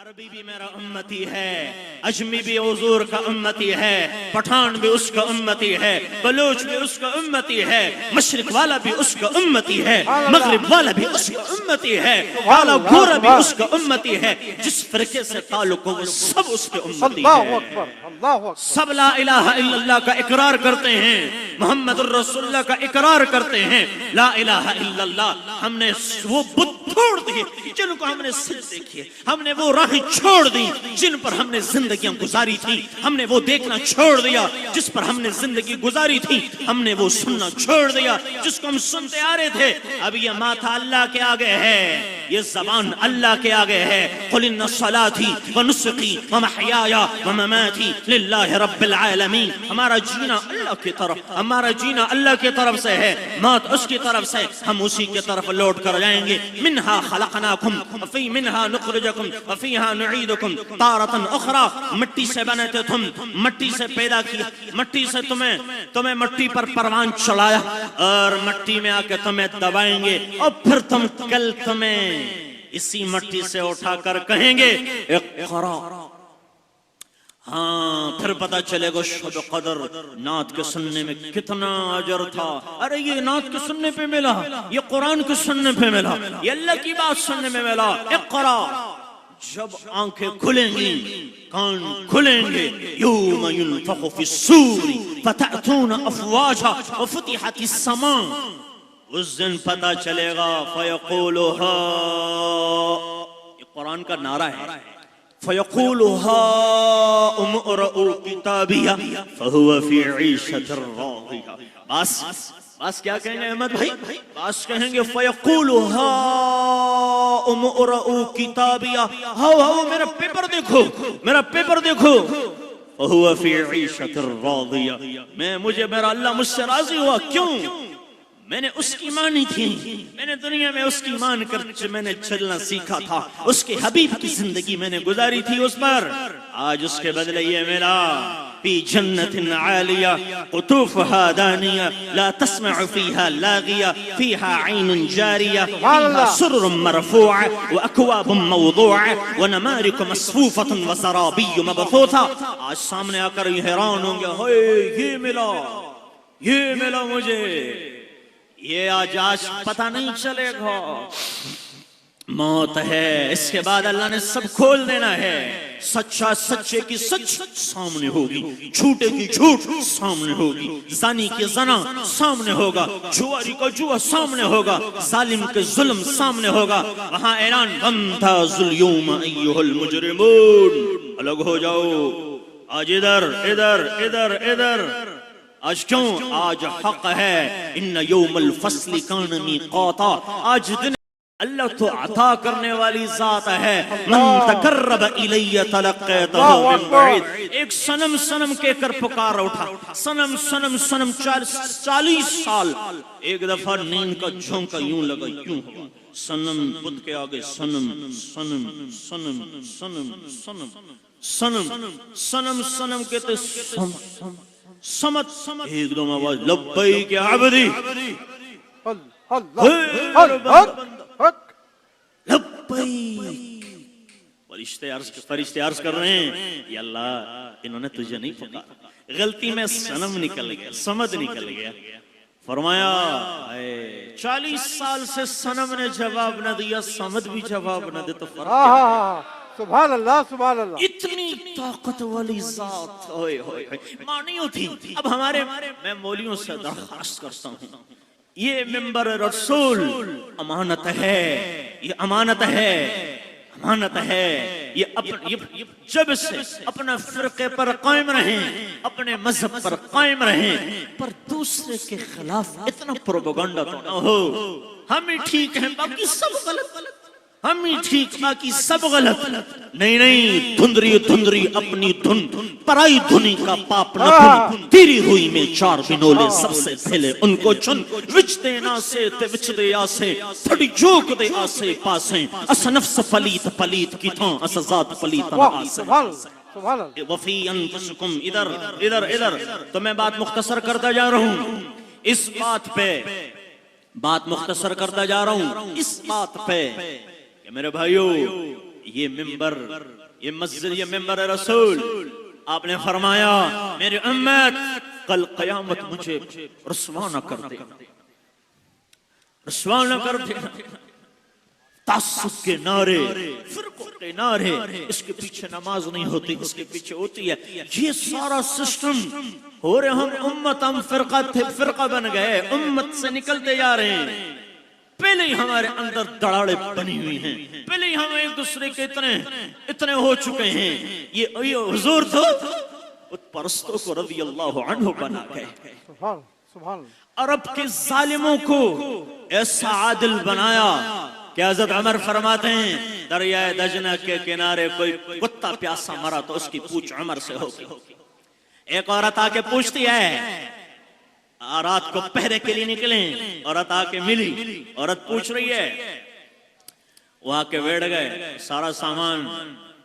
عربی بھی میرا امتی ہے، اجمی بھی حضور کا امتی ہے، پٹھان بھی اس کا امتی ہے، بلوچ بھی اس کا امتی ہے، مشرق والا بھی اس کا امتی ہے، مغرب والا بھی اس کا امتی ہے، کالا گورا بھی اس کا امتی ہے، جس فرقے سے تعلق ہو وہ سب اس کے امتی ہے۔ سب لا الہ الا اللہ کا اقرار کرتے ہیں، محمد الرسول اللہ کا اقرار کرتے ہیں، لا الہ الا اللہ۔ ہم نے وہ بت چھوڑ دیے جن کو ہم نے سجدے کیے، ہم نے وہ راہیں چھوڑ دی جن پر ہم نے زندگیاں گزاری تھی، ہم نے وہ دیکھنا چھوڑ دیا جس پر ہم نے زندگی گزاری تھی، ہم نے وہ سننا چھوڑ دیا جس کو ہم سنتے آ رہے تھے۔ اب یہ ماتھا اللہ کے آگے ہے، یہ زبان اللہ کے آگے ہے۔ قل ان صلاتي ونسقي ومحياي ومماتي لله رب العالمین۔ ہمارا جینا اللہ کی طرف، ہمارا جینا اللہ کی طرف سے ہے، موت اس کی طرف سے، ہم اسی کی طرف لوٹ کر جائیں گے۔ منها خلقناکم وفی منها نخرجکم وفیها نعیدکم تارة اخرى۔ مٹی سے بنے تھے تم، مٹی سے پیدا کیا، مٹی سے تمہیں مٹی پر پروان چڑھایا اور مٹی میں آ کے تمہیں دبائیں گے، اور پھر کل تمہیں اسی مٹی سے اٹھا کر کہیں گے اقرا۔ ہاں پھر پتہ چلے گا شب قدر نعت کے سننے میں کتنا اجر تھا۔ ارے یہ نعت کے سننے پہ ملا، یہ قرآن کے سننے پہ ملا، یہ اللہ کی بات سننے میں ملا۔ اقرا، جب آنکھیں کھلیں گی، کان کھلیں گے، یوم ینفخ فی الصور فتأتون افواجا وفتحت السماء۔ اس دن پتہ چلے گا فیقولها، یہ قرآن کا نعرہ ہے، فیقولها اقرؤوا کتابیہ فہو فی عیشۃ راضیہ۔ بس کیا کہیں گے احمد بھائی؟ بس کہیں گے فیقولها اقرؤوا کتابیہ، ہاؤ میرا پیپر دیکھو، میرا پیپر دیکھو، فہو فی عیشۃ راضیہ۔ مجھے میرا اللہ مجھ سے راضی ہوا، کیوں؟ میں نے اس کی مانی تھی، میں نے دنیا میں اس کی مان کر میں نے چلنا سیکھا تھا، اس کے حبیب کی زندگی میں نے گزاری تھی اس پر۔ آج اس کے بدلے یہ ملا، فی جنت عالیہ قطوفها دانیہ لا تسمع فیہا لاغیہ فیہا عین جاریہ فیہا سرر مرفوع واکواب موضوع ونمارق مصفوفۃ وزرابی مبثوثہ۔ آج سامنے آ کر یہ حیران ہوں گے، یہ ملا مجھے، یہ آج پتہ نہیں چلے گا۔ موت ہے، اس کے بعد اللہ نے سب کھول دینا ہے۔ سچا سچے کی سچ سامنے ہوگی، جھوٹے کی جھوٹ سامنے ہوگی، زانی کی زنا سامنے ہوگا، جواری کا جوا سامنے ہوگا، ظالم کے ظلم سامنے ہوگا۔ وہاں اعلان وامتازوا اليوم ایھا المجرمون، الگ ہو جاؤ۔ آج ادھر آج کیوں؟ آج حق ہے، ان یوم الفصل کان میقاتا۔ آج دن اللہ تو عطا کرنے والی ذات ہے۔ من تقرب الی تلقیتہ من بعید۔ ایک صنم کہہ کر پکار اٹھا، صنم 40 سال ایک دفعہ نیند کا جھونکا یوں لگا، یوں ہوا، صنم بت کے آگے صنم کہتے سمت، ایک دم آواز لبیک یا عبدی، لبیک۔ فرشتے عرض کر رہے ہیں، یا اللہ انہوں نے تجھے نہیں پکارا، غلطی میں صنم نکل گیا، سمت نکل گیا۔ فرمایا 40 سال سے صنم نے جواب نہ دیا، سمت بھی جواب نہ دے تو فرق۔ سبحان اللہ سبحان اللہ، اتنی طاقت والی ذات مانیوں تھی۔ اب میں مولیوں سے درخواست کرتا ہوں، یہ منبر رسول امانت ہے، یہ امانت ہے، یہ جب سے اپنا فرقے پر قائم رہیں، اپنے مذہب پر قائم رہیں، پر دوسرے کے خلاف اتنا پروپیگنڈا تو نہ ہو۔ ہم ہی ٹھیک ہیں باقی سب غلط، ہم ہی ٹھیک باقی سب غلط۔ نہیں، دھندری اپنی دھن، پرائی دھنی کا پاپ نہ دھن، تیری ہوئی میں 4 بنولے سب سے پہلے ان کو چن، وچ دے ناسے تے وچ دے آسے، تھڑی جوک دے آسے پاسیں، اس نفس پلیت کی تھاں، اس ذات پلیت نہ آسے۔ وفی انفسکم، ادھر تو میں بات مختصر کرتا جا رہا ہوں، اس بات پہ بات مختصر کرتا جا رہا ہوں، اس بات پہ کہ میرے بھائیو یہ ممبر، یہ مسجد، یہ ممبر رسول، آپ نے فرمایا میری امت کل قیامت مجھے رسوا نہ کر دے، رسوا نہ کر دے۔ تعصب کے نعرے، فرقوں کے نعرے، اس کے پیچھے نماز نہیں ہوتی، اس کے پیچھے ہوتی ہے یہ سارا سسٹم ہو رہے، ہم امت، ہم فرقہ بن گئے، امت سے نکلتے جا رہے ہیں۔ پہلے ہی ہمارے اندر دڑاڑے بنی ہوئی ہیں، پہلے ہی ہم ایک دوسرے کے اتنے ہو چکے ہیں۔ یہ حضور تو بت پرستوں کو رضی اللہ عنہ بنا گئے، سبحان اللہ۔ عرب کے ظالموں کو ایسا عادل بنایا کہ حضرت عمر فرماتے ہیں دریائے دجنہ کے کنارے کوئی کتا پیاسا مرا تو اس کی پوچھ عمر سے ہوگی۔ ایک عورت آ کے پوچھتی ہے، رات کو پہرے کے لیے نکلیں، عورت آ کے ملی، عورت پوچھ رہی ہے، وہ آ کے بیٹھ گئے، سارا سامان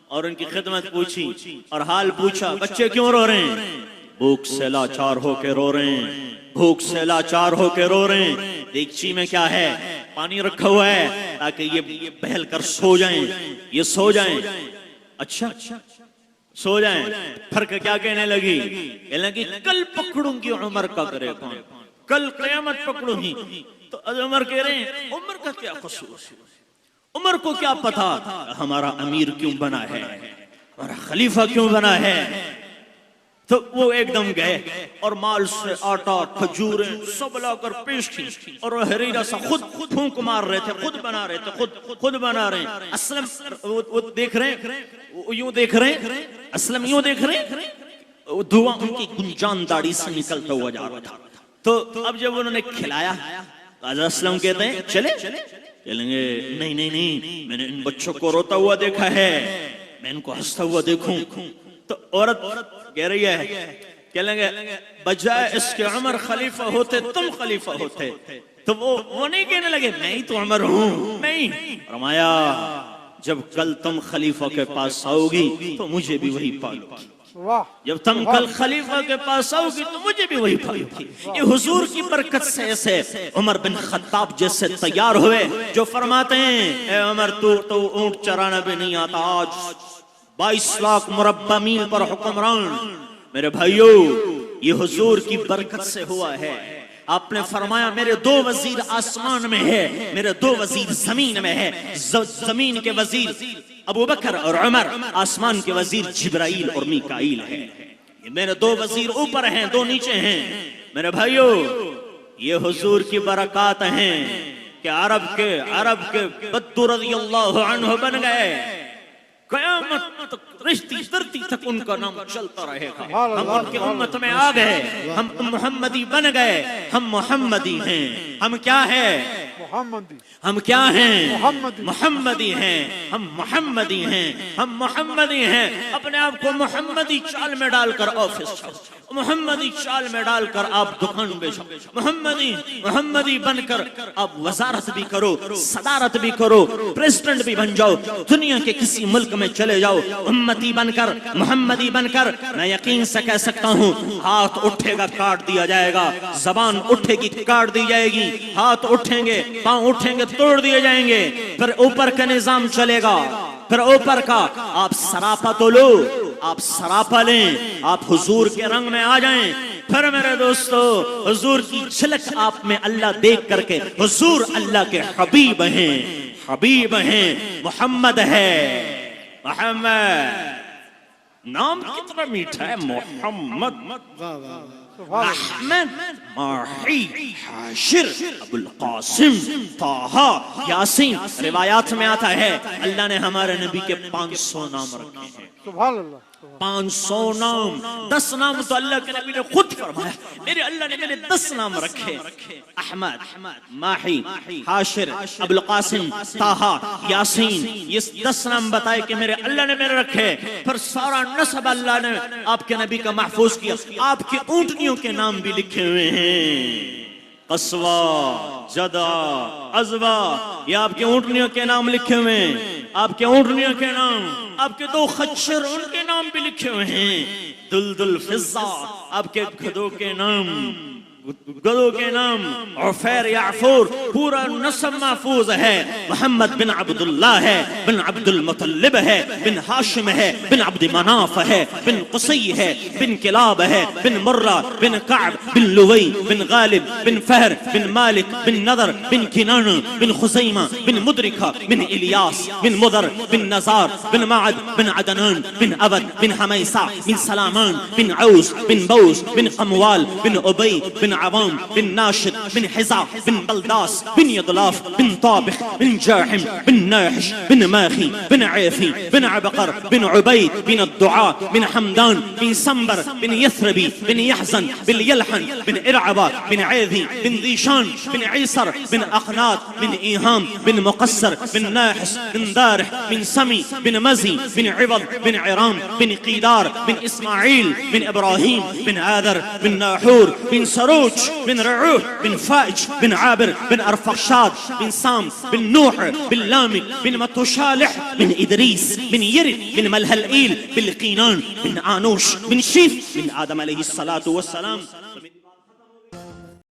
اور ان کی خدمت پوچھی اور حال پوچھا، بچے کیوں رو رہے ہیں؟ بھوک سے لاچار ہو کے رو رہے ہیں، بھوک سے لاچار ہو کے رو رہے ہیں۔ دیگچی میں کیا ہے؟ پانی رکھا ہوا ہے تاکہ یہ بہل کر سو جائیں، یہ سو جائیں۔ اچھا سو جائیں۔ پھر کیا کہنے لگی؟ کہنے لگی کل پکڑوں گی عمر کا کرے کون، کل قیامت پکڑوں گی۔ تو عمر کہہ رہے ہیں عمر کا کیا قصور، عمر کو کیا پتا ہمارا امیر کیوں بنا ہے، ہمارا خلیفہ کیوں بنا ہے۔ تو وہ ایک دم گئے اور مال سے آٹا، کھجوریں سب لا کر پیش کی، اور وہ حریرہ سا خود پھونک مار رہے تھے، خود بنا رہے تھے، خود بنا رہے ہیں۔ اسلم وہ دیکھ رہے ہیں، یوں دیکھ رہے ہیں، اسلم یوں دیکھ رہے ہیں، دھواں ان کی گنجان داڑھی سے نکلتا ہوا جا رہا تھا۔ تو اب جب انہوں نے کھلایا، حضرت اسلم کہتے ہیں چلے چلیں گے؟ نہیں، میں نے ان بچوں کو روتا ہوا دیکھا ہے، میں ان کو ہنستا ہوا دیکھوں۔ تو عورت کہہ رہی ہے، کہہ لیں گے بجائے اس کے عمر خلیفہ ہوتے تم خلیفہ ہوتے۔ تو وہ نہیں کہنے لگے میں ہی تو عمر ہوں، نہیں، فرمایا جب کل تم خلیفہ کے پاس آؤ گی تو مجھے بھی وہی پالو گی، جب تم کل خلیفہ کے پاس آؤ گی تو مجھے بھی وہی پالو گی۔ یہ حضور کی برکت سے ایسے عمر بن خطاب جیسے تیار ہوئے جو فرماتے ہیں اے عمر تو اونٹ چرانا بھی نہیں آتا، آج 22 لاکھ مربع میل پر حکمران۔ میرے بھائیو یہ حضور کی برکت سے ہوا ہے۔ آپ نے فرمایا میرے 2 وزیر آسمان میں ہے، میرے 2 وزیر زمین میں ہے، زمین کے وزیر ابو بکر اور عمر، آسمان کے وزیر جبرائیل اور میکائیل ہے۔ یہ میرے 2 وزیر اوپر ہیں، 2 نیچے ہیں۔ میرے بھائیو یہ حضور کی برکات ہیں کہ عرب کے بدر رضی اللہ عنہ بن گئے، قیامت تک رشتی دھرتی تک ان کا نام چلتا رہے گا۔ ہم ان کی امت میں آ گئے، ہم محمدی بن گئے، ہم محمدی ہیں۔ ہم کیا ہیں؟ ہم کیا ہیں؟ محمدی ہیں، ہم محمدی ہیں، ہم محمدی ہیں۔ اپنے آپ کو محمدی چال میں ڈال کر آفس جاؤ، محمدی چال میں ڈال کر آپ دکان بیچو، محمدی بن کر آپ وزارت بھی کرو، صدارت بھی کرو، پریزیڈنٹ بھی بن جاؤ، دنیا کے کسی ملک میں چلے جاؤ، امتی بن کر، محمدی بن کر۔ میں یقین سے کہہ سکتا ہوں ہاتھ اٹھے گا کاٹ دیا جائے گا، زبان اٹھے گی کاٹ دی جائے گی، ہاتھ اٹھیں گے، پاؤں اٹھیں گے توڑ دیے جائیں گے، پھر اوپر کا نظام چلے گا، پھر اوپر کا۔ آپ سراپا تو لو، آپ سراپا لیں، آپ حضور کے رنگ میں آ جائیں۔ پھر میرے دوستو حضور کی جھلک آپ میں اللہ دیکھ کر کے، حضور اللہ کے حبیب ہیں، حبیب ہیں، محمد ہے، محمد نام کتنا میٹھا ہے، محمد، احمد، ماہی، حاشر، ابو القاسم، طٰہٰ، یاسین۔ روایات میں آتا ہے اللہ نے ہمارے نبی کے 500 نام رکھے ہیں، سبحان اللہ۔ 500 نام، 10 نام تو اللہ کے نبی نے خود فرمایا، میرے اللہ نے میرے 10 نام رکھے، احمد، ماہی، حاشر، ابو القاسم، طٰہٰ، یاسین۔ یہ 10 نام بتائے کہ میرے اللہ نے میرے رکھے۔ پھر سارا نسب اللہ نے آپ کے نبی کا محفوظ کیا، آپ کی اونٹنیوں کے نام بھی لکھے ہوئے ہیں، قصوہ، جدہ، عزوہ، یہ آپ کے اونٹنیوں کے نام لکھے ہوئے ہیں، آپ کے اونٹنیوں کے نام، آپ کے 2 خچر ان کے نام بھی لکھے ہوئے ہیں، دلدل، فضہ، آپ کے گدھوں کے نام، گدو کے نام عفیر یعفور، پورا نسب محفوظ ہے، محمد بن عبداللہ ہے، بن عبد المطلب ہے، بن ہاشم ہے، بن عبد مناف ہے، بن قصی ہے، بن کلاب ہے، بن مرہ، بن کعب، بن لوی، بن غالب، بن فہر، بن مالک، بن نضر، بن کنان، بن خزیمہ، بن مدرکہ، بن الیاس، بن مضر، بن نزار، بن معد، بن عدنان، بن عبد، بن حمیسہ، بن سلامان، بن عوس، بن بوس، بن قموال، بن ابی، بن عوام، بن ناشد، بن حزا، بن بلداس، بن یضلاف، بن طابخ، بن جاحم، بن ناحش، بن ماخی، بن عیفی، بن عبقر، بن عبید، بن الدعاء، بن حمدان، بن سنبر، بن یثربی، بن یحزن، بن یلحن، بن ارعبا، بن عیذی، بن ذیشان، بن عیسر، بن اقنات، بن ایہام، بن مقصر، بن ناحس، بن دارح، بن سمی، بن مزی، بن عوض، بن عرام، بن قیدار، بن اسماعیل، بن ابراہیم، بن آذر، بن ناحور، بن سروج، بن رعوح، بن فائج، بن عابر، بن ارفخشاد، بن سام، بن نوح، بن لامك، بن متوشالح، بن ادریس، بن یرد، بن ملهلئیل، بن قینان، بن آنوش، بن شیف، بن آدم علیہ الصلاة والسلام.